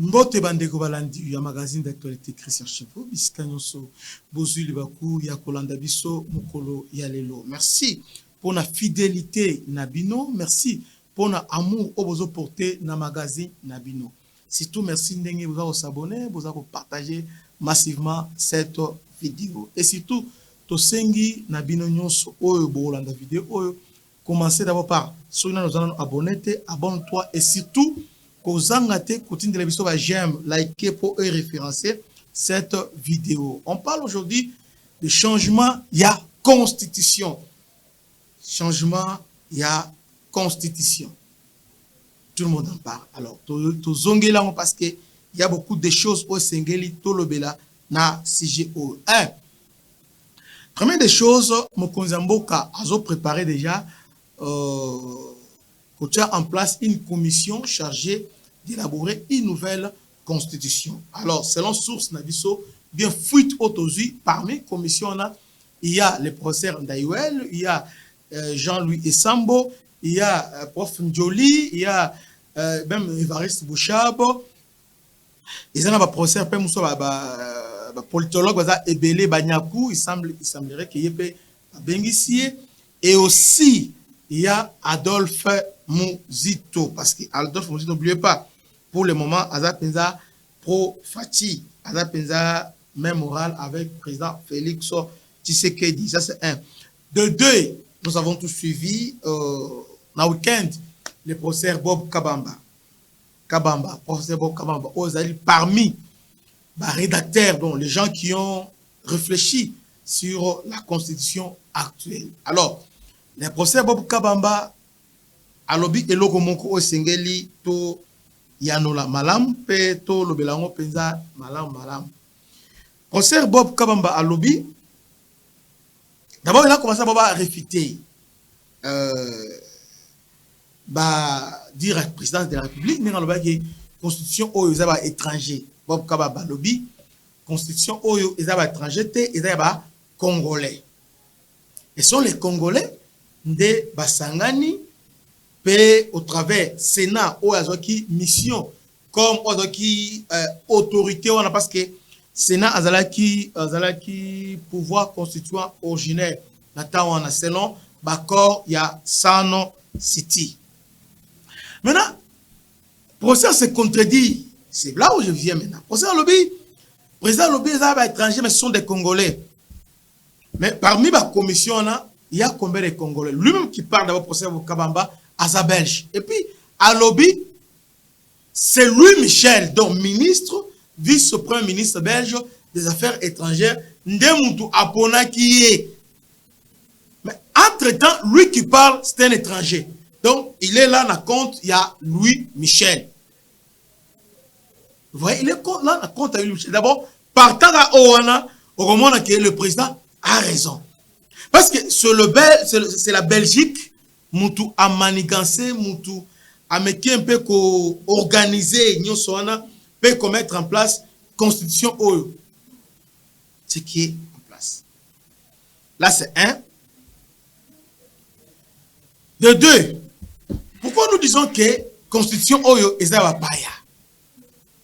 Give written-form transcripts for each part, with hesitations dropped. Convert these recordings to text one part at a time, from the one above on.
Mbote bandeko balandi ya magazine d'actualité Christian Chivo bisika nyonso bozwi libaku ya kolanda biso mokolo ya lelo. Merci pour la fidélité Nabino, merci pour la amour au bozo porter na magazine Nabino. Surtout merci ndenge vous avez s'abonner, vous avez partager massivement cette vidéo. Et surtout to sengi Nabino nyonso oyo bolanda vidéo oyo commencez d'abord par sur nous allons abonner, abonne-toi et surtout Kozangate, continue de la vidéo, j'aime, liker pour référencer cette vidéo. On parle aujourd'hui de changement, il y a constitution. Changement, il y a constitution. Tout le monde en parle. Alors, tout zongela parce que il y a beaucoup de choses au sengeli, tout le bela, na CGO. Première des choses, Mokonzamboka a préparé déjà, en place une commission chargée d'élaborer une nouvelle constitution. Alors, selon source Nabiso, bien fuite autosuite parmi commission là, il y a le professeur Ndaïwel, il y a Jean-Louis Essambo, il y a prof Ndjoli, il y a même Évariste Bouchabo, il y a un professeur politologue Ebele Banyakou, il semblerait qu'il y ait Bengissier, et aussi il y a Adolphe Mouzito, parce que Adolphe Mouzito, n'oubliez pas, pour le moment, Azapenza pro-Fati, Azapenza même moral avec le président Félix Tshisekedi. Ça, c'est un. De deux, nous avons tous suivi, dans le week-end, le professeur Bob Kabamba. Professeur Bob Kabamba, parmi les rédacteurs, donc les gens qui ont réfléchi sur la constitution actuelle. Alors, le professeur Bob Kabamba, alobi eloko moko osengeli to yanola malam pe to lobelango penza malam. Professeur Bob Kabamba alobi, d'abord il a commencé à réfuter dire à président de la République mais dans le constitution oyo ezaba étranger. Bob Kabamba alobi constitution oyo ezaba étranger te ezaba congolais. Et sont les Congolais de Basangani au travers Sénat ou qui mission comme qui autorité on a parce que Sénat azalaki pouvoir constituant originaire on a selon l'accord il y a Sano City. Maintenant procès se contredit, c'est là où je viens maintenant. Procès lobby président lobby est étranger mais ce sont des Congolais. Mais parmi la commission là il y a combien de Congolais? Lui-même qui parle d'abord procès au Kabamba à belge. Et puis, à lobby, c'est Louis Michel, donc ministre, vice-premier ministre belge des Affaires étrangères, Ndemutu Apona qui est. Mais entre-temps, lui qui parle, c'est un étranger. Donc, il est là, dans compte, il y a Louis Michel. Vous voyez, il est là, dans compte à Louis Michel. D'abord, partant à Owana, au moment où le président a raison. Parce que c'est la Belgique, Moutou a manigancé, Moutou a mis un peu organisé, peut mettre en place constitution OE. Ce qui est en place. Là, c'est un. De deux, pourquoi nous disons que constitution OE est à Paya?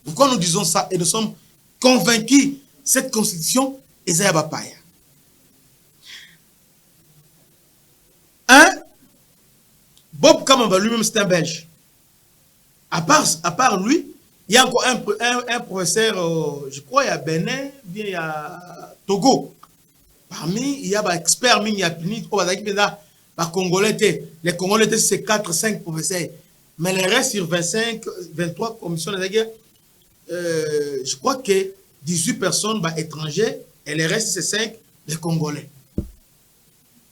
Pourquoi nous disons ça et nous sommes convaincus que cette constitution est à Paya? Un, Bob Kabamba lui-même c'est un Belge. À part lui, il y a encore un professeur, je crois il y a Bénin, bien il y a Togo. Parmi, il y a des experts, il y a Pini, Congolais, les Congolais c'est 4-5 professeurs. Mais les restes sur 25, 23 commissions de guerre, je crois que 18 personnes étrangers et les restes c'est 5 les Congolais.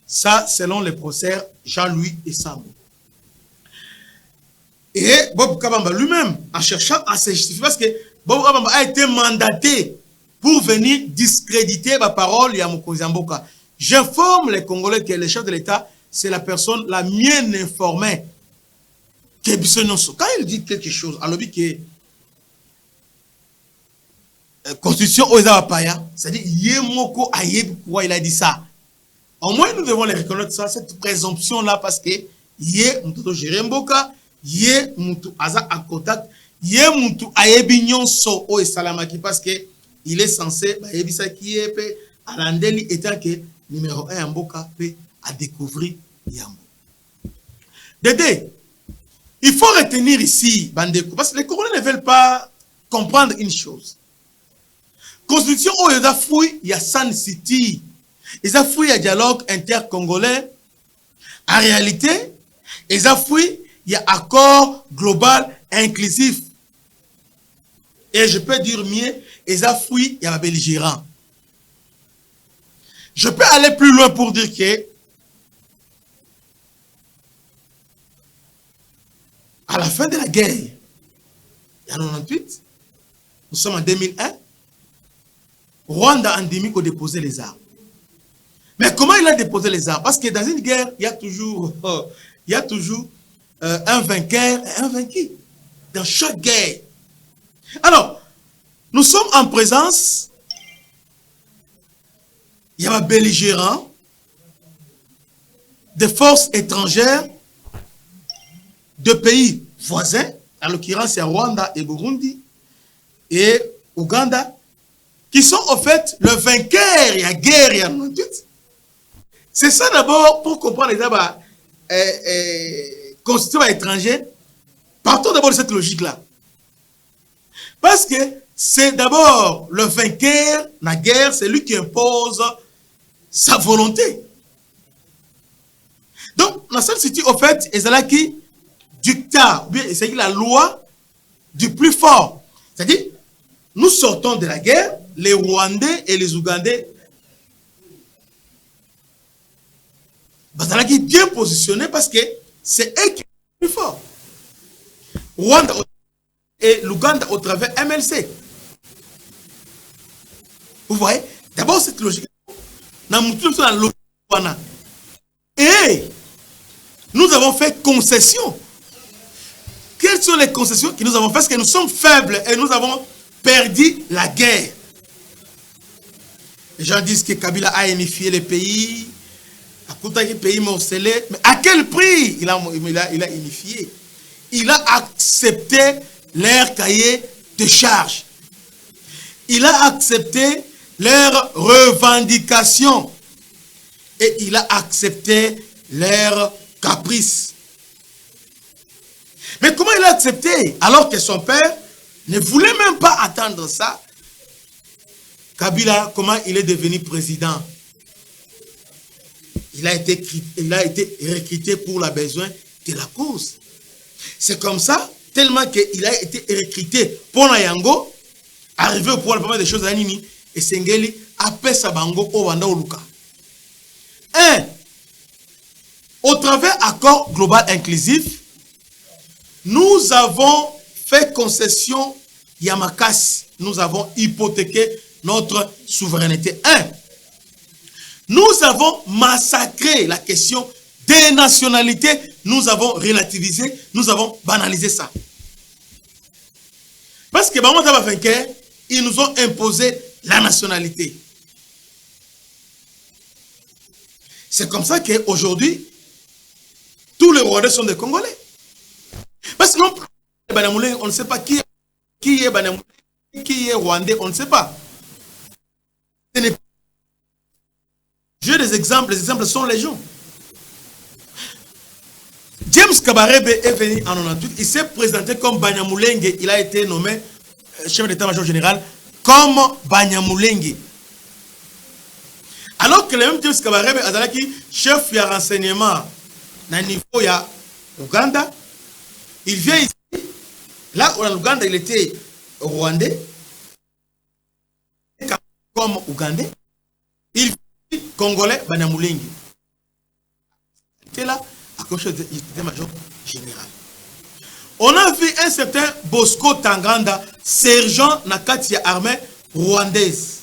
Ça, selon le professeur Jean-Louis Essambo. Et Bob Kabamba lui-même, en cherchant à se justifier, parce que Bob Kabamba a été mandaté pour venir discréditer ma parole et à Mokonzamboka. J'informe les Congolais que le chef de l'État, c'est la personne la mieux informée. Quand il dit quelque chose, alors que Constitution Oza Paya, c'est-à-dire Yemoko Ayeb, pourquoi il a dit ça? Au moins, nous devons les reconnaître ça, cette présomption-là, parce que Yé Moutou Jeremboka, Yé Moutou Aza en contact, Yé mutu ayebi nyonso o esalamaki parce que il est censé ba yebisa ki epe alandeli étant que numéro 1 mboka pe à découvrir yambo. Dédé, il faut retenir ici bandeko parce que les Congolais ne veulent pas comprendre une chose. Constitution o yeza fouille ya Sun City. Ils ont fouillé un dialogue intercongolais. En réalité, ils ont fouillé un accord global inclusif. Et je peux dire mieux, ils ont fouillé un belligérant. Je peux aller plus loin pour dire que à la fin de la guerre, en 1998, nous sommes en 2001, Rwanda endémique a déposé les armes. Mais comment il a déposé les armes? Parce que dans une guerre, il y a toujours un vainqueur et un vaincu. Dans chaque guerre. Alors, nous sommes en présence, il y a un belligérant, des forces étrangères, de pays voisins, en l'occurrence, il y a Rwanda et Burundi, et Ouganda, qui sont en fait le vainqueur, il y a guerre, il y a c'est ça d'abord pour comprendre les débats constitués par étrangers. Partons d'abord de cette logique-là. Parce que c'est d'abord le vainqueur, la guerre, c'est lui qui impose sa volonté. Donc, dans cette situation, au fait, c'est là qui dicta, c'est la loi du plus fort. C'est-à-dire, nous sortons de la guerre, les Rwandais et les Ougandais, Bazalaki bien positionné parce que c'est eux qui sont plus forts. Rwanda et l'Ouganda au travers MLC. Vous voyez? D'abord, cette logique. Et nous avons fait concession. Quelles sont les concessions que nous avons fait? Parce que nous sommes faibles et nous avons perdu la guerre. Les gens disent que Kabila a unifié les pays. Pays morcelé, mais à quel prix il a unifié? Il a accepté leur cahier de charge. Il a accepté leurs revendications. Et il a accepté leurs caprices. Mais comment il a accepté? Alors que son père ne voulait même pas attendre ça. Kabila, comment il est devenu président? Il a été recruté pour le besoin de la cause. C'est comme ça, tellement qu'il a été recruté pour la Yango, arrivé au pouvoir, pas mal de choses à Nini, et Sengeli a fait sa bango au Wanda Oluka. Au travers accord global inclusif, nous avons fait concession Yamakasi. Nous avons hypothéqué notre souveraineté. Nous avons massacré la question des nationalités. Nous avons relativisé, nous avons banalisé ça. Parce que ils nous ont imposé la nationalité. C'est comme ça qu'aujourd'hui, tous les Rwandais sont des Congolais. Parce que non, on ne sait pas qui est Banamoulé, qui est Rwandais, on ne sait pas. J'ai des exemples, les exemples sont légion. James Kabarebe est venu en 98, il s'est présenté comme Banyamulenge, il a été nommé chef d'état-major général comme Banyamulenge. Alors que le même James Kabarebe a été chef de renseignement dans le niveau de Ouganda, il vient ici, là où en Ouganda il était rwandais, comme Ougandais, il Congolais, Banyamulenge. C'était là, à cause de l'état-major général. On a vu un certain Bosco Tanganda, sergent Nakatia armée rwandaise,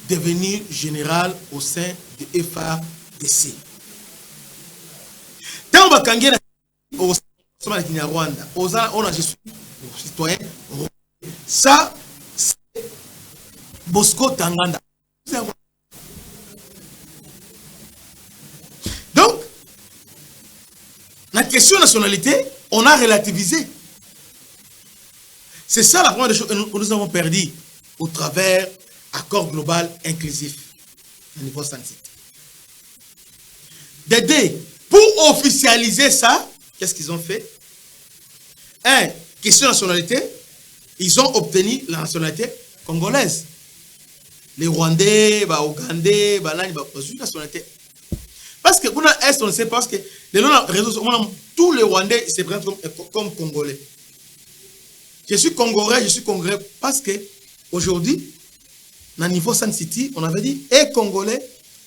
devenir général au sein de FARDC. Tant que Kangé au sein de Rwanda, on a je suis citoyen. Ça, c'est Bosco Tanganda. Donc, la question de nationalité, on a relativisé. C'est ça la première des choses que nous avons perdu au travers accord global inclusif au niveau sanitaire. D'aider pour officialiser ça, qu'est-ce qu'ils ont fait? Question de nationalité, ils ont obtenu la nationalité congolaise. Les Rwandais, les Ougandais, les nationalité. Parce que pour l'Est, on ne sait pas, parce que tous les Rwandais se présentent comme Congolais. Je suis Congolais parce que aujourd'hui, dans le niveau Sun City, on avait dit, et Congolais,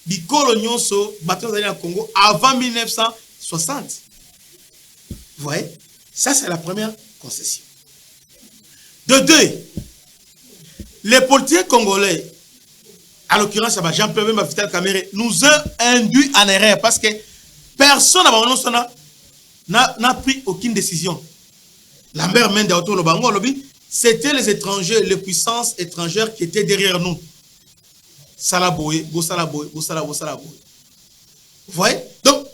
Bikolo Nyonso, bâtiment au Congo avant 1960. Vous voyez? Ça, c'est la première concession. De deux, les politiciens congolais, à l'occurrence, Jean-Pierre Vital Kamerhe, nous a induit en erreur parce que personne n'a pris aucune décision. La mère main d'auto Lobango lobby, c'était les étrangers, les puissances étrangères qui étaient derrière nous. Salaboye, Bossalaboye. Vous voyez? Donc,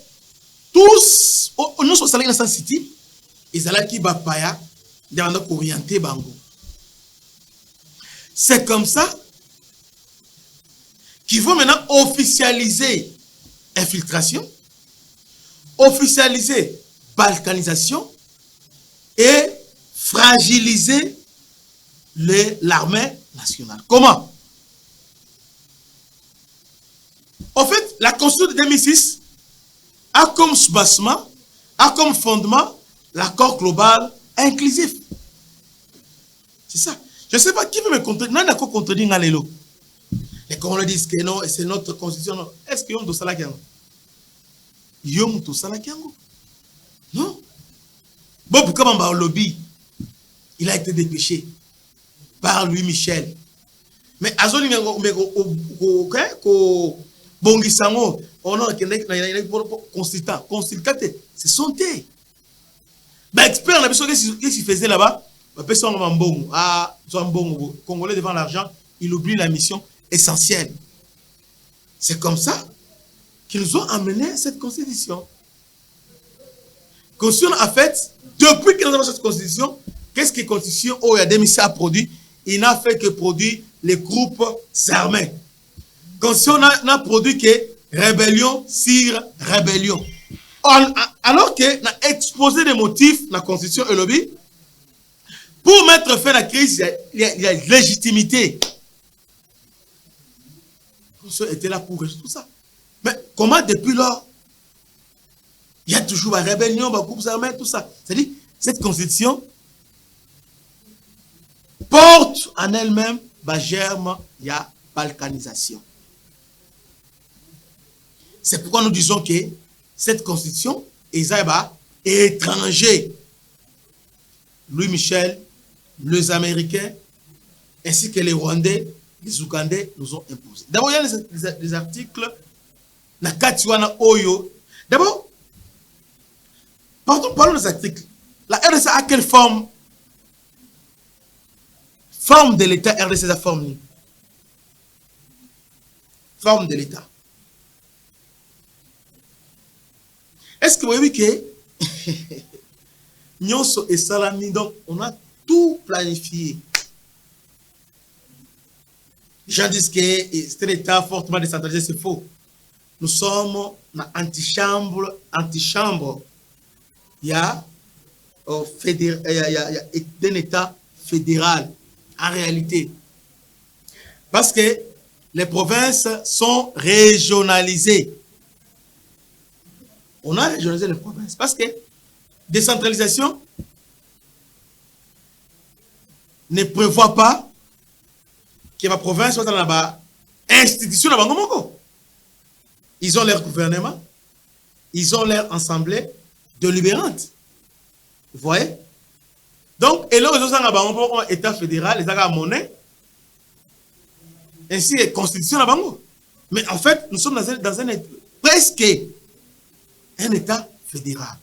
tous, nous sommes allés dans Sun City, ils allaient qui bapaya, demandant qu'orienter Bango. C'est comme ça qu'il faut maintenant officialiser infiltration, officialiser balkanisation et fragiliser l'armée nationale. Comment? En fait, la Constitution de 2006 a comme soubassement, a comme fondement l'accord global inclusif. C'est ça. Je ne sais pas qui veut me contredire. Non, d'accord, contredire Nalelo. Les Congolais disent que non, c'est notre constitution. Est-ce que Yom Tosala Kiango? Yom Tosala Kiango? Non. Bon, pourquoi Mamba lobby, il a été dépêché par Louis Michel. Mais Azoli Bongisango, on a consultant, c'est son thé. Ben, expert, on a besoin qu'est-ce qu'il faisait là-bas? Congolais devant l'argent, il oublie la mission essentielle. C'est comme ça qu'ils nous ont amené cette constitution. Constitution, en fait, depuis que nous avons cette constitution, qu'est-ce que la constitution a démission a produit? Il n'a fait que produire les groupes armés. Constitution n'a produit que rébellion sur rébellion. Alors que n'a exposé des motifs dans la constitution et lobby, pour mettre fin à la crise, il y a légitimité. On était là pour résoudre tout ça. Mais comment depuis lors, il y a toujours la rébellion, les groupes armés, tout ça. C'est-à-dire, cette constitution porte en elle-même le germe, il y a balkanisation. C'est pourquoi nous disons que cette constitution est étrangère. Louis Michel, les Américains, ainsi que les Rwandais, les Ougandais nous ont imposé. D'abord, il y a des articles. D'abord, parlons des articles. La RDC a quelle forme? Forme de l'État, RDC a forme. Forme de l'État. Est-ce que vous voyez que Nyonso et Salami, donc on a tout planifié. Les gens disent que c'est un État fortement décentralisé, c'est faux. Nous sommes dans l'antichambre. Il y a un État fédéral, en réalité. Parce que les provinces sont régionalisées. On a régionalisé les provinces. Parce que décentralisation ne prévoit pas que ma province soit dans la institution de Bangomongo. Ils ont leur gouvernement, ils ont leur assemblée délibérante. Vous voyez? Donc, et là, ils ont un État fédéral, ils ont la monnaie, ainsi que la constitution de Bango. Mais en fait, nous sommes dans un presque un État fédéral.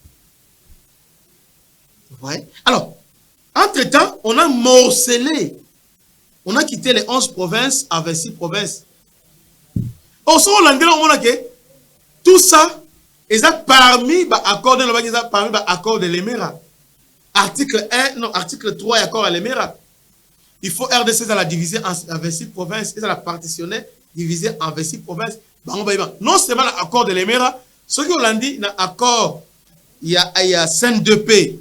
Vous voyez? Alors, entre-temps, on a morcelé. On a quitté les 11 provinces à 26 provinces. Au son hollandais, on a que tout ça, ils ont parmi l'accord de l'Emera. Article 1, non, article 3 est accord à l'Emera. il faut RDC à la diviser en 26 provinces et à la partitionner, diviser en 26 provinces. Non seulement l'accord de l'Emera, ce qui ont dit, l'accord, il y a 5 2P.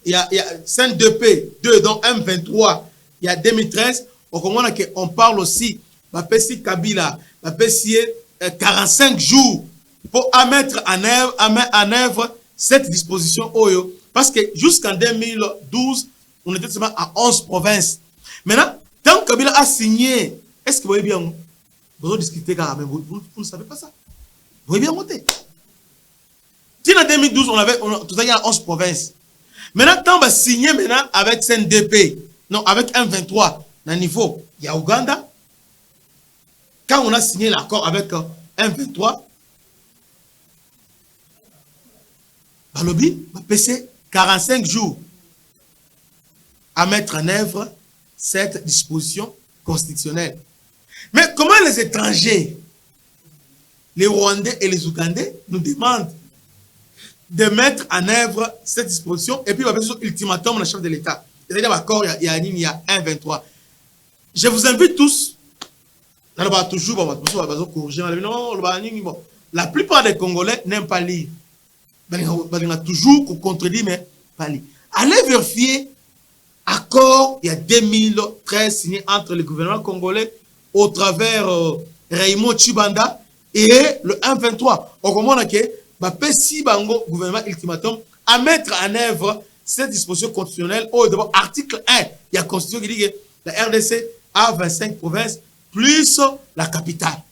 Il y a 5 2P, 2 dont M23, il y a 2013. On parle aussi, Kabila, 45 jours pour mettre en œuvre cette disposition. Parce que jusqu'en 2012, on était seulement à 11 provinces. Maintenant, tant que Kabila a signé, est-ce que vous voyez bien? Vous discutez quand même, vous ne savez pas ça. Vous voyez bien voter. Si en 2012, on avait 11 provinces. Maintenant, quand on va signer maintenant avec CNDP, non, avec M23, dans niveau, il y a Ouganda. Quand on a signé l'accord avec M23, Balobi va passer 45 jours à mettre en œuvre cette disposition constitutionnelle. Mais comment les étrangers, les Rwandais et les Ougandais, nous demandent de mettre en œuvre cette disposition et puis il va faire un ultimatum le chef de l'État. C'est-à-dire d'accord, il y a 1-23. Je vous invite tous, toujours, la plupart des Congolais n'aiment pas lire. On a toujours contredit, mais pas lire. Allez vérifier accord, il y a 2013 signé entre le gouvernement congolais au travers Raymond Chibanda et le 1-23. On comprend que si le gouvernement ultimatum à mettre en œuvre cette disposition constitutionnelle au article 1, il y a la constitution qui dit que la RDC a 25 provinces plus la capitale.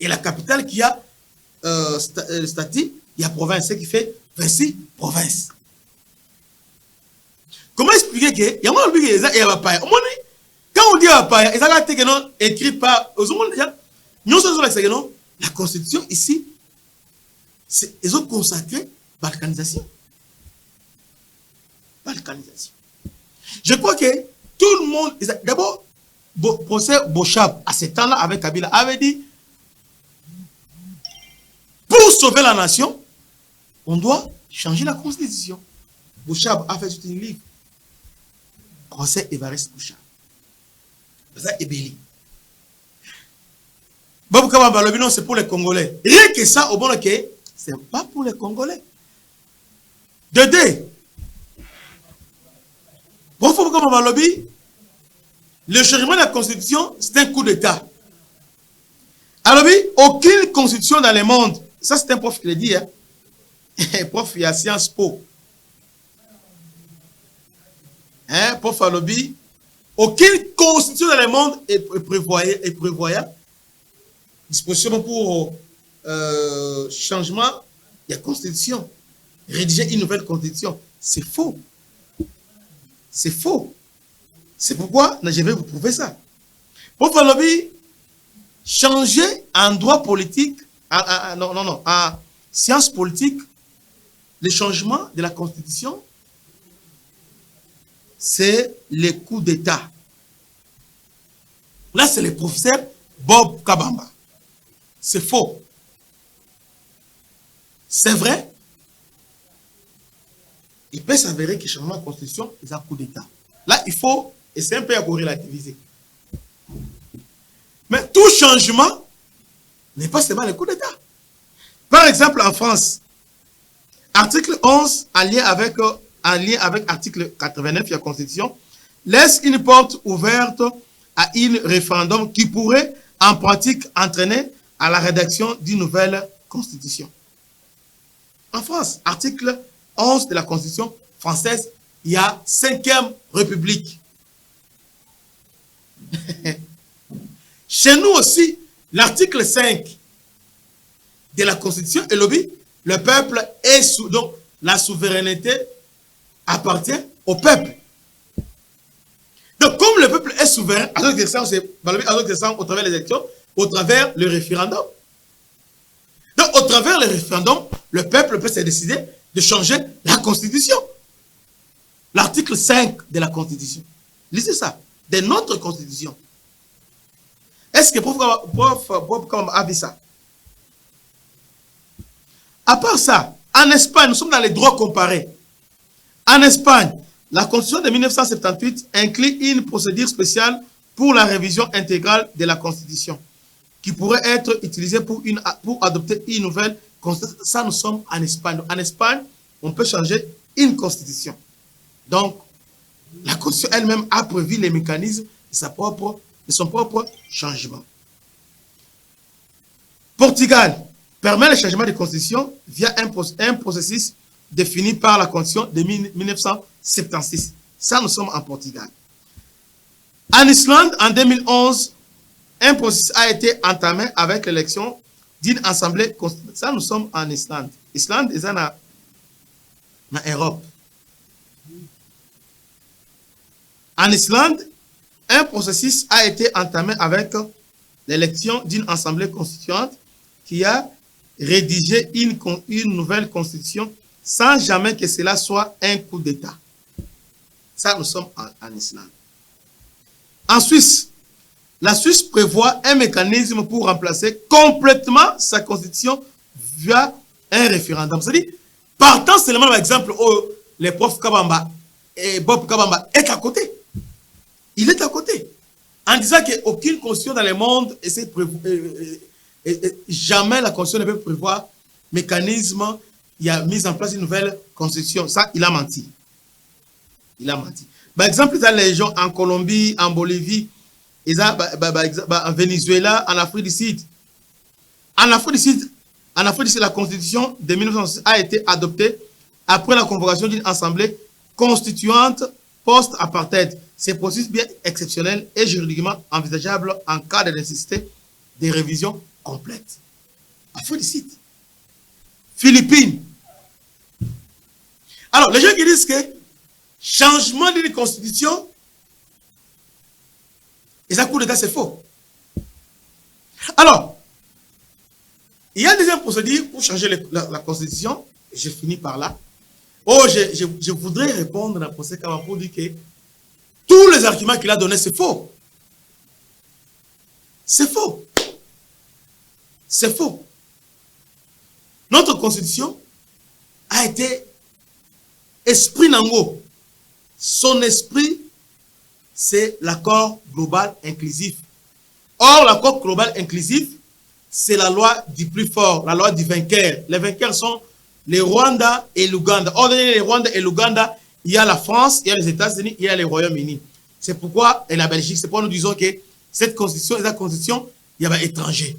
Et la capitale qui a le statut, il y a province, ce qui fait 26 provinces. Comment expliquer que il y a un oublié ça et quand on dit Apaya, ils ont écrit par la constitution ici, ils ont consacré balkanisation. Balkanisation. Je crois que tout le monde, d'abord, procès Bochab, à ce temps-là, avec Kabila, avait dit, pour sauver la nation, on doit changer la constitution. Bochab a fait tout un livre. Procès Évariste Bochab. Ça est béli. C'est pour les Congolais. Rien que ça, au bon que c'est pas pour les Congolais. De deux. Le changement de la constitution, c'est un coup d'État. Alors, aucune constitution dans le monde, ça c'est un prof qui le dit, hein. Prof, il y a Sciences Po. Hein, prof Alobi, aucune constitution dans le monde est prévoyant disposition pour changement de la constitution, rédiger une nouvelle constitution. C'est faux. C'est faux. C'est pourquoi je vais vous prouver ça. Prof Alobi, changer en droit politique, en sciences politiques, le changement de la constitution, c'est le coup d'État. Là, c'est le professeur Bob Kabamba. C'est faux. C'est vrai. Il peut s'avérer que le changement de la constitution est un coup d'État. Là, il faut, et c'est un peu à relativiser. Mais tout changement n'est pas seulement le coup d'État. Par exemple, en France, article 11, en lien avec article 89 de la Constitution, laisse une porte ouverte à un référendum qui pourrait, en pratique, entraîner à la rédaction d'une nouvelle Constitution. En France, article 11 de la Constitution française, il y a 5e République. Chez nous aussi, l'article 5 de la Constitution est lobby, le peuple est sous, donc la souveraineté appartient au peuple. Donc, comme le peuple est souverain, à notre au travers des élections, au travers le référendum. Donc, au travers le référendum, le peuple peut se décider de changer la Constitution. L'article 5 de la Constitution. Lisez ça, de notre Constitution. Est-ce que Bob a vu ça? À part ça, en Espagne, nous sommes dans les droits comparés. En Espagne, La Constitution de 1978 inclut une procédure spéciale pour la révision intégrale de la Constitution, qui pourrait être utilisée pour adopter une nouvelle Constitution. Ça, nous sommes en Espagne. En Espagne, on peut changer une Constitution. Donc, la Constitution elle-même a prévu les mécanismes de son propre changement. Portugal permet le changement de Constitution via un processus défini par la Constitution de 1976. Ça, nous sommes en Portugal. En Islande, en 2011, un processus a été entamé avec l'élection d'une assemblée constitutionnelle. Ça, nous sommes en Islande. Islande est en Europe. En Islande, un processus a été entamé avec l'élection d'une assemblée constituante qui a rédigé une nouvelle constitution sans jamais que cela soit un coup d'État. Ça, nous sommes en Islande. En Suisse, la Suisse prévoit un mécanisme pour remplacer complètement sa constitution via un référendum. C'est-à-dire, partant seulement par exemple, les profs Kabamba et Bob Kabamba est à côté. Il est à côté. En disant qu'aucune constitution dans le monde, jamais la constitution ne peut prévoir mécanisme, il a mis en place une nouvelle constitution. Ça, il a menti. Il a menti. Par exemple, dans les gens en Colombie, en Bolivie, en Venezuela, en Afrique du Sud. En Afrique du Sud, la constitution de 1960 a été adoptée après la convocation d'une assemblée constituante post-apartheid. C'est processus bien exceptionnel et juridiquement envisageable en cas de nécessité de révision complète. Afrique du Sud. Philippines. Alors, les gens qui disent que changement d'une constitution, et ça coup d'état, c'est faux. Alors, il y a une deuxième procédure pour changer la constitution. Je finis par là. Oh, je voudrais répondre à la procès pour dire que tous les arguments qu'il a donnés, c'est faux. C'est faux. C'est faux. Notre constitution a été esprit nango. Son esprit, c'est l'accord global inclusif. Or, l'accord global inclusif, c'est la loi du plus fort, la loi du vainqueur. Les vainqueurs sont les Rwanda et l'Ouganda. Or, derrière les Rwanda et l'Ouganda, il y a la France, il y a les États-Unis, il y a les Royaumes-Unis. C'est pourquoi, et la Belgique, c'est pourquoi nous disons que cette constitution est la constitution, il y a étranger.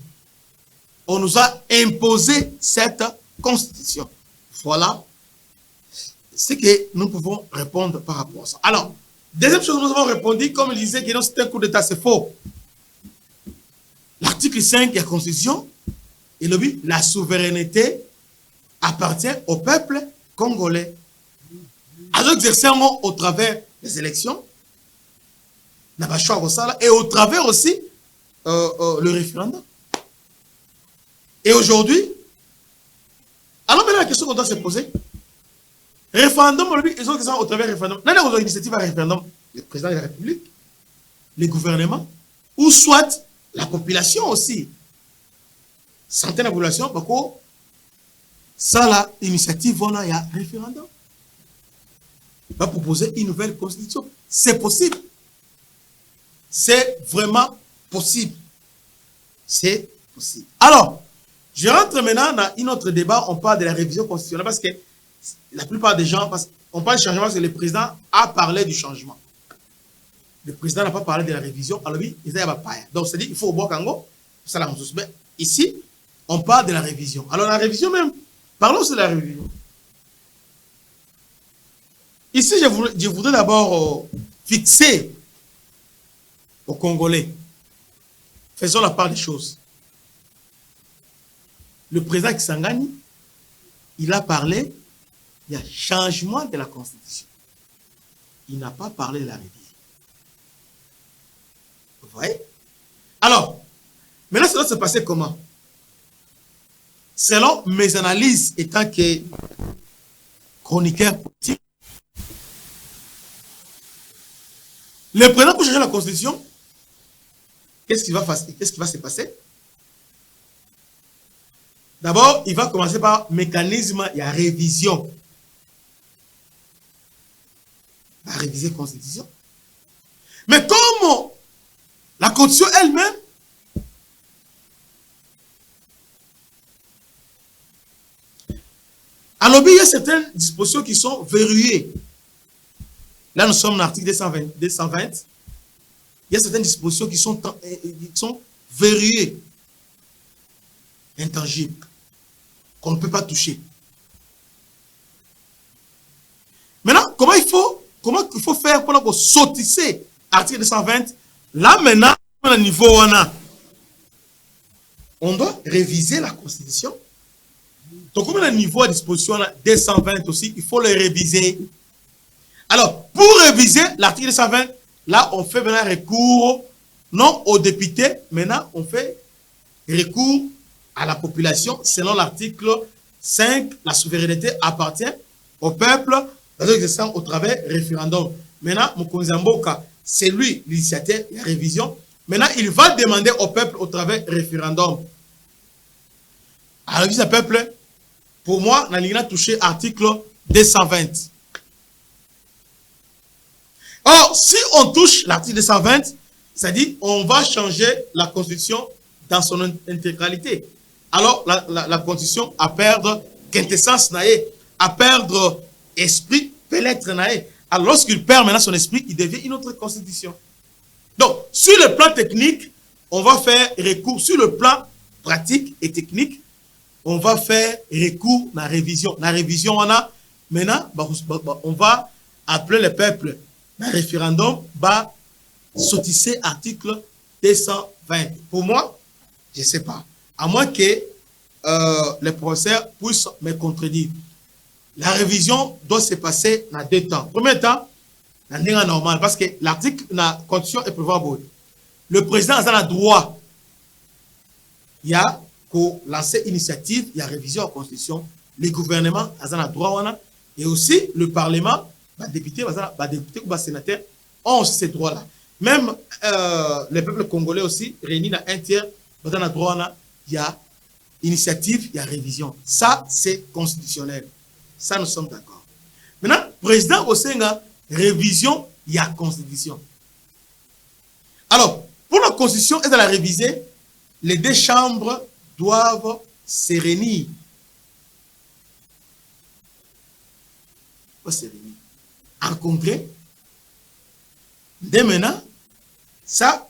On nous a imposé cette constitution. Voilà ce que nous pouvons répondre par rapport à ça. Alors, deuxième chose, nous avons répondu, comme il disait que c'était un coup d'État, c'est faux. L'article 5 de la Constitution, il dit la souveraineté appartient au peuple congolais. Alors, exercer au travers des élections, et au travers aussi le référendum. Et aujourd'hui, alors maintenant la question qu'on doit se poser, référendum, ils ont au travers du référendum. Là, on a une initiative à référendum, le président de la République, les gouvernements, ou soit la population aussi. Centaines de populations, parce que ça, là, l'initiative, voilà, il y a un référendum. Va proposer une nouvelle constitution. C'est possible. C'est vraiment possible. C'est possible. Alors, je rentre maintenant dans un autre débat. On parle de la révision constitutionnelle parce que la plupart des gens, on parle du changement parce que le président a parlé du changement. Le président n'a pas parlé de la révision. Alors, oui, il n'y a pas. Donc, c'est-à-dire qu'il faut au Bokango. Mais ici, on parle de la révision. Alors, la révision même, parlons de la révision. Ici, je voudrais d'abord fixer aux Congolais. Faisons la part des choses. Le président Kisangani, il a parlé, il y a changement de la Constitution. Il n'a pas parlé de la révision. Vous voyez? Alors, maintenant, ça doit se passer comment? Selon mes analyses, étant que chroniqueur politique, le président pour changer la Constitution, qu'est-ce qui va se passer? D'abord, il va commencer par mécanisme, il y a révision. va réviser la Constitution. Mais comme la Constitution elle-même, alors il y a certaines dispositions qui sont verrouillées. Là, nous sommes dans l'article 220. Il y a certaines dispositions qui sont verrouillées, intangibles, qu'on ne peut pas toucher. Maintenant, comment il faut faire pour sautisser l'article 220? Là, maintenant, au niveau on doit réviser la Constitution. Donc, comme on a un niveau à disposition 220 aussi, il faut le réviser. Alors, pour réviser l'article 220, là, on fait maintenant recours, non aux députés, maintenant, on fait recours à la population. Selon l'article 5, la souveraineté appartient au peuple au travers référendum. Maintenant, Mokonzamboka, c'est lui l'initiateur de la révision. Maintenant, il va demander au peuple au travers référendum. À la révision du peuple, pour moi, on a touché l'article 220. Or, si on touche l'article 220, c'est-à-dire on va changer la Constitution dans son intégralité. Alors, la Constitution a perdre quintessence, à perdre esprit, peut-être. Alors, lorsqu'il perd maintenant son esprit, il devient une autre Constitution. Donc, sur le plan technique, on va faire recours. Sur le plan pratique et technique, on va faire recours à la révision. La révision, maintenant, on va appeler le peuple. Le référendum va sautisser article 220. Pour moi, je ne sais pas. À moins que les professeurs puissent me contredire. La révision doit se passer dans 2 temps. Premier temps, dans le normal, parce que l'article de la Constitution est prévoit. Le président a le droit. Il y a pour lancer initiative, il y a révision de la Constitution. Le gouvernement a le droit. Et aussi le Parlement, les députés ou les sénateurs ont aussi ces droits-là. Même les peuples congolais aussi, réunis dans un tiers, dans le droit, il y a initiative, il y a révision. Ça, c'est constitutionnel. Ça, nous sommes d'accord. Maintenant, président Osenga, révision, il y a constitution. Alors, pour la constitution et de la réviser, les 2 chambres doivent se réunir. En congrès. Dès maintenant, ça,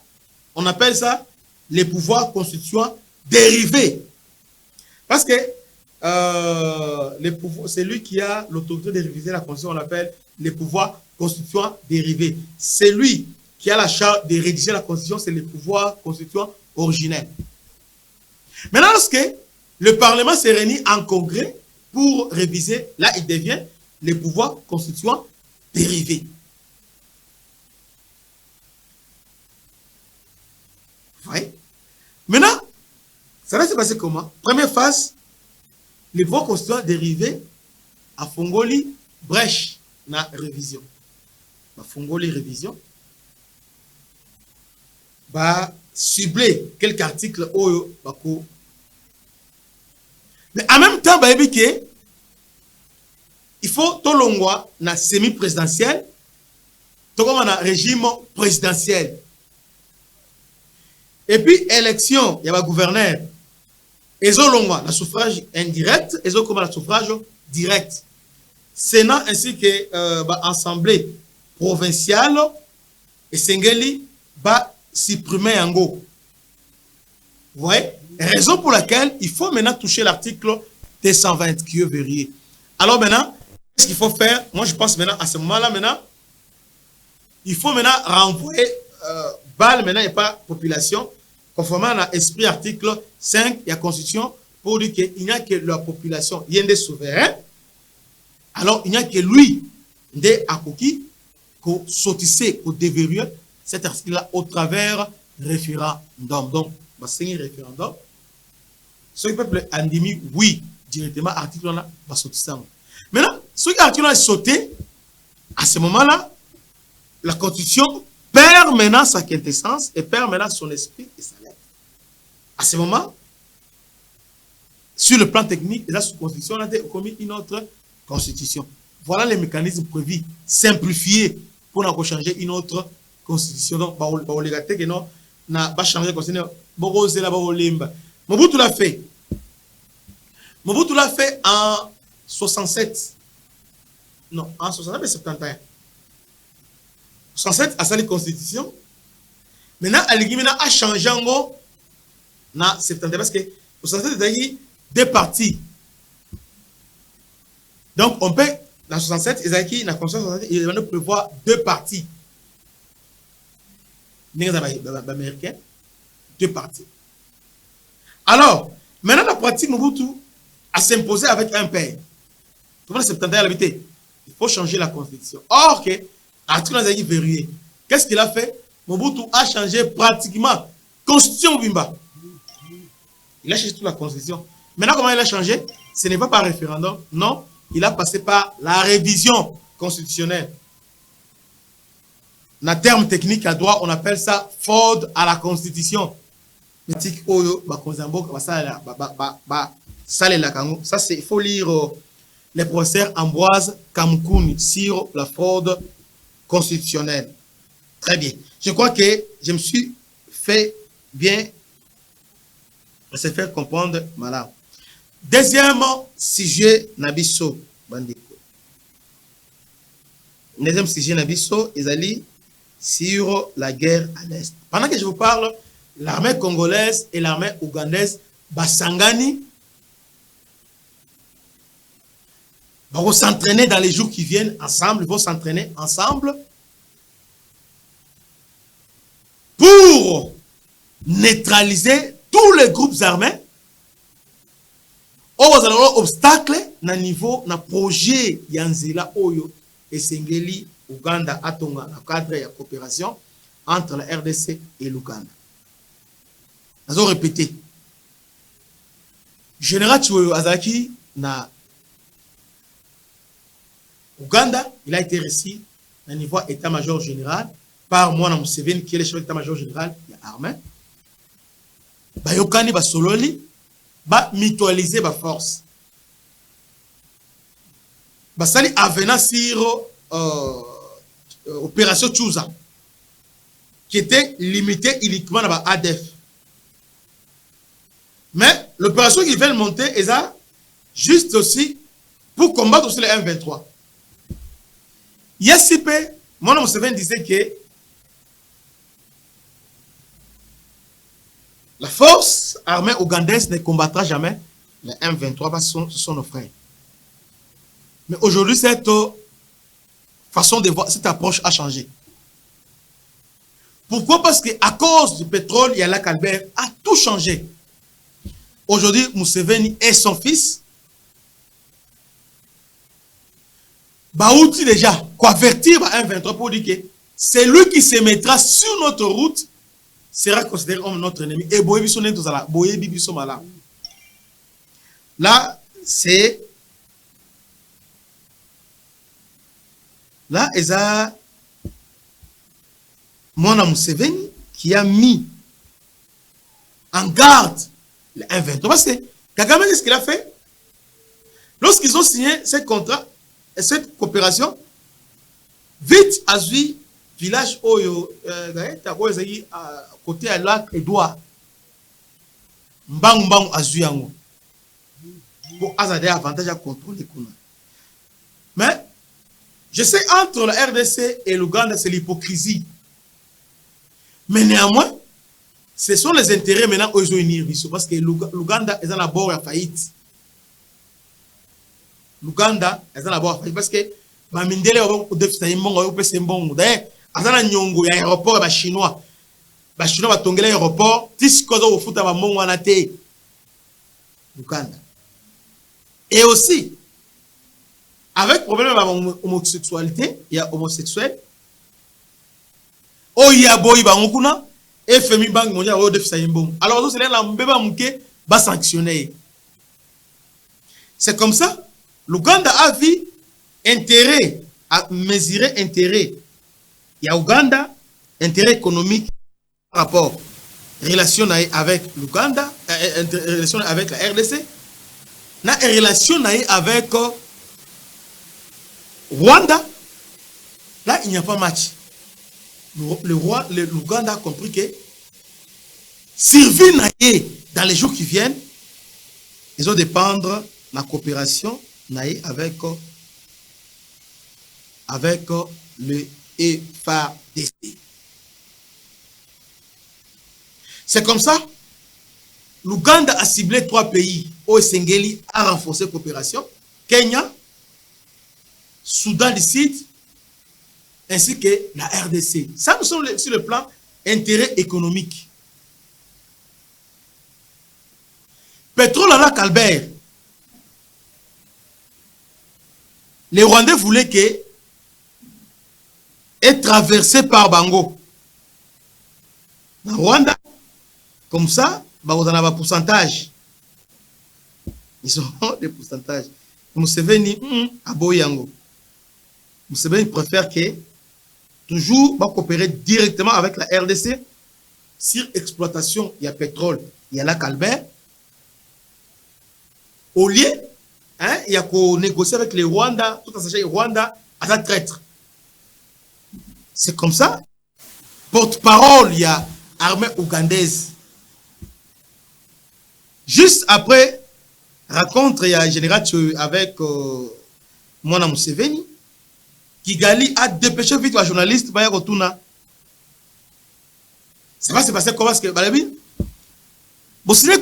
on appelle ça les pouvoirs constituants dérivés. Parce que c'est lui qui a l'autorité de réviser la Constitution, on l'appelle les pouvoirs constituants dérivés. C'est lui qui a la charge de rédiger la Constitution, c'est les pouvoirs constituants originels. Maintenant, lorsque le Parlement se réunit en congrès pour réviser, là, il devient les pouvoirs constituants dérivés. Vous voyez? Maintenant, ça va se passer comment? Première phase, les pouvoirs constituants dérivés à Fongoli, brèche, na révision. Fongoli révision. Cibler quelques articles oyo bako. Mais en même temps, il faut tolongwa na semi-présidentiel, tout comme un régime présidentiel. Et puis, élection, il y a un gouverneur. Ils ont le suffrage indirect, ils ont le suffrage direct. Sénat ainsi que l'Assemblée provinciale et Sengeli va supprimer en go. Vous voyez? Raison pour laquelle il faut maintenant toucher l'article 220 qui est verrouillé. Alors maintenant, qu'est-ce qu'il faut faire? Moi, je pense maintenant, à ce moment-là, maintenant, il faut maintenant renvoyer balle, maintenant, il n'y a pas population. Conformément à l'esprit article 5 de la Constitution, pour dire qu'il n'y a que la population, il y a des souverains. Alors, il n'y a que lui, des Akoki, qu'on sautissait, qu'on déverrouille cet article-là au travers référendum. Donc, c'est un référendum. Ce qui peuple a dit oui, directement, article-là, va sautisser. Maintenant, ce qui article est sauté, à ce moment-là, la Constitution perd maintenant sa quintessence et perd maintenant son esprit et sa lettre. À ce moment, sur le plan technique, la sous-constitution a commis une autre constitution. voilà les mécanismes prévus, simplifiés pour nous changer une autre constitution. Donc, on que non, n'a pas changé la constitution. Mobutu l'a fait. Mobutu l'a fait en 67. Non, en 67 mais 71. 67 a sali constitution. Maintenant, Aligimena a changé en gros. Na 71 parce que 67 c'est deux parties. Donc, on peut, dans 67, Ezaki, dans la Constitution 67, il va nous prévoir deux parties. Américain, deux parties. Alors, maintenant, la pratique Mobutu a s'imposé avec un père. Tout le monde 71 à l'habité. Il faut changer la Constitution. Or, que, article Ezaki verrouillé. Qu'est-ce qu'il a fait? Mobutu a changé pratiquement Constitution Bimba. Il a changé toute la Constitution. Maintenant, comment il a changé? Ce n'est pas par référendum, non. Il a passé par la révision constitutionnelle. En termes techniques à droit, on appelle ça fraude à la Constitution. Ça, c'est, il faut lire les professeurs Ambroise Kamkoun sur la fraude constitutionnelle. Très bien. Je crois que je me suis fait bien se faire comprendre. Voilà. Deuxième sujet, Nabiso. Deuxième sujet, Nabiso, ils allaient sur la guerre à l'Est. Pendant que je vous parle, l'armée congolaise et l'armée ougandaise, Basangani, vont s'entraîner dans les jours qui viennent ensemble, ils vont s'entraîner ensemble pour neutraliser tous les groupes armés. Au obstacle na niveau na projet yanzela oyo esengeli Uganda atonga na cadre ya coopération entre la RDC et l'Ouganda. Nous avons répété. Général Chiwewe Azaki na Uganda, il a été reçu à niveau état-major général par Mwana Museveni qui est le chef d'état-major général de l'armée. Bayokani basololi ba mutualiser ba force. Basali avenant sur opération Tchouza qui était limitée uniquement à la ADF. Mais l'opération qu'ils veulent monter est ça juste aussi pour combattre aussi les M23. Yesipe, mon nom Museveni disait que la force armée ougandaise ne combattra jamais les M23 parce que ce sont nos frères. Mais aujourd'hui, cette façon de voir, cette approche a changé. Pourquoi? Parce qu'à cause du pétrole, il y a Lac Albert, a tout changé. Aujourd'hui, Museveni et son fils, Baouti déjà, convertir à M23 pour dire que c'est lui qui se mettra sur notre route sera considéré comme notre ennemi. Et là, c'est là, Eza Mwana Museveni qui a mis en garde le M23. Parce que Kagame, qu'est-ce qu'il a fait? Lorsqu'ils ont signé ce contrat et cette coopération, vite à lui, village Oyo, à côté à lac Edouard, Mbang Mbang Azuyango, pour avoir avantage à contrôler. Mais je sais entre la RDC et l'Ouganda, c'est l'hypocrisie. Mais néanmoins, ce sont les intérêts maintenant aux unir parce que l'Ouganda est dans bord à faillite. L'Ouganda est dans bord à faillite parce que Bamindele au déficit imbongo au pese mbongo. D'ailleurs, azana nyongo ya aéroport ba chinois. Ba chinois ba tongela aéroport, tisikozo au futa ba mbongo na te. L'Ouganda. Et aussi avec problème de homosexualité, il y a homosexuel. Oh, il y a boy bangokuna. FMI Bank mondial au déficit imbongo. Alors, c'est là la mbeba mouké va sanctionner. C'est comme ça. L'Ouganda a vu intérêt à mesurer intérêt. Il y a Ouganda, intérêt économique par rapport relation avec l'Ouganda, relation avec la RDC, na relation avec Rwanda, là, il n'y a pas match. L'Ouganda a compris que survie dans les jours qui viennent, ils ont dépendre de la coopération avec le FARDC. C'est comme ça, l'Ouganda a ciblé 3 pays. Oesengeli a renforcé la coopération. Kenya, Soudan du Sud, ainsi que la RDC. Ça, nous sommes sur le plan intérêt économique. Pétrole à la Calbert. Les Rwandais voulaient que est traversé par Bango. Dans Rwanda, comme ça, vous en avez un pourcentage. Ils ont des pourcentages. Museveni à Boyango. Museveni préfère que toujours coopérer directement avec la RDC sur exploitation. Il y a pétrole, il y a la Calbert. Au lieu, il y a qu'à négocier avec les Rwandais, tout en sachant que Rwanda à la traître. C'est comme ça. Porte-parole, il y a armée ougandaise. Juste après, rencontre, il y a un général avec Mwana Museveni, Kigali a dépêché vite un journaliste, Baya Rotuna. Ça va se passer comment? Parce que, Balabi, bon, si les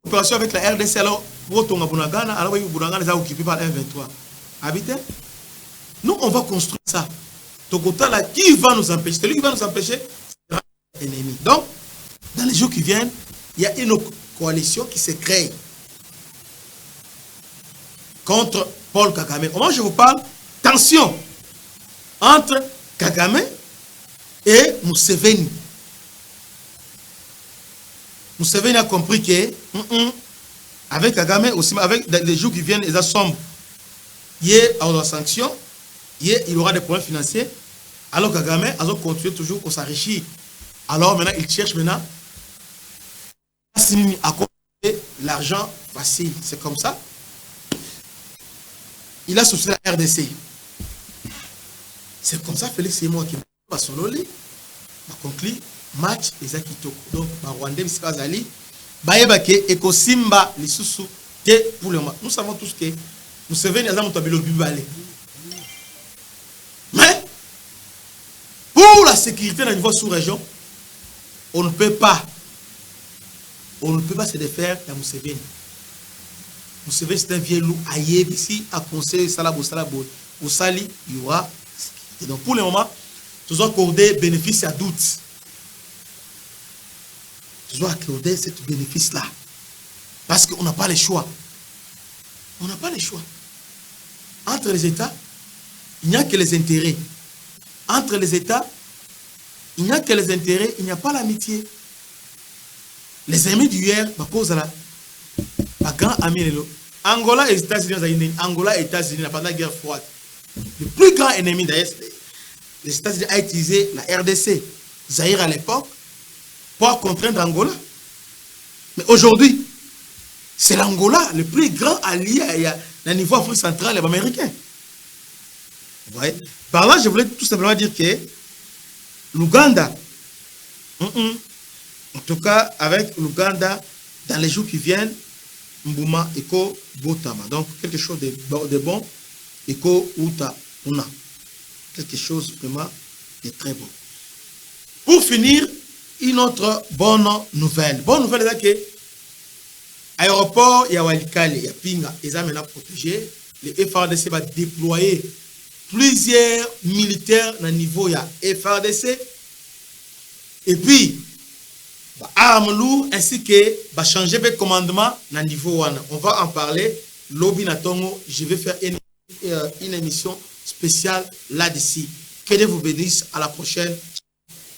coopération avec la RDC, alors, Rotonga Bunagana, alors, Bunagana est occupé par M23. Habitez? Nous, on va construire ça. Tokota, là, qui va nous empêcher? Celui qui va nous empêcher, c'est l'ennemi. Donc, dans les jours qui viennent, il y a une coalition qui se crée contre Paul Kagame. Au moment où je vous parle, tension entre Kagame et Museveni. Museveni a compris que avec Kagame aussi, avec les jours qui viennent, ils sombres. Il y a des sanctions, il aura des problèmes financiers. Alors Kagame a continué toujours à s'enrichir. Alors maintenant, il cherche maintenant à compter l'argent facile. C'est comme ça. Il a soucié la RDC. C'est comme ça, Félix et moi qui va solo lit, va conclure match et Zakitoko. Donc, Rwandais, Miskazali, Bayebake, Eko Simba, les sous pour le moment. Nous savons tous que nous savons que nous avons. Mais, pour la sécurité dans le niveau sous-région, on ne peut pas se défaire à Museveni. Museveni, c'est un vieux loup aïe ici, à conseil, Salabo, au Sali, il y aura. Et donc, pour le moment, nous avons accordé bénéfice à doute. Nous avons accordé ce bénéfice-là. Parce qu'on n'a pas le choix. On n'a pas le choix. Entre les États, il n'y a que les intérêts. Entre les États, il n'y a que les intérêts, il n'y a pas l'amitié. Les amis d'hier, la grand ami, Angola et les États-Unis, Angola et les États-Unis pendant la guerre froide. Le plus grand ennemi d'ailleurs, les États-Unis a utilisé la RDC, Zaïre à l'époque, pour contraindre Angola. Mais aujourd'hui, c'est l'Angola, le plus grand allié à niveau Afrique centrale et américain. Vous voyez? Par là, je voulais tout simplement dire que l'Ouganda, en tout cas avec l'Ouganda, dans les jours qui viennent, Mbuma Eko Botama. Donc quelque chose de bon, Eko Uta Una. Quelque chose vraiment de très bon. Pour finir, une autre bonne nouvelle. Bonne nouvelle, c'est que l'aéroport, il y a Walikale, il y a Pinga, ils ont maintenant protégé. Le FARDC va déployer plusieurs militaires dans le niveau il y a FARDC. Et puis, armes lourdes ainsi que changer de commandement dans le niveau 1. On va en parler. Lobby Natongo, je vais faire une émission spéciale là-dessus. Que Dieu vous bénisse. À la prochaine.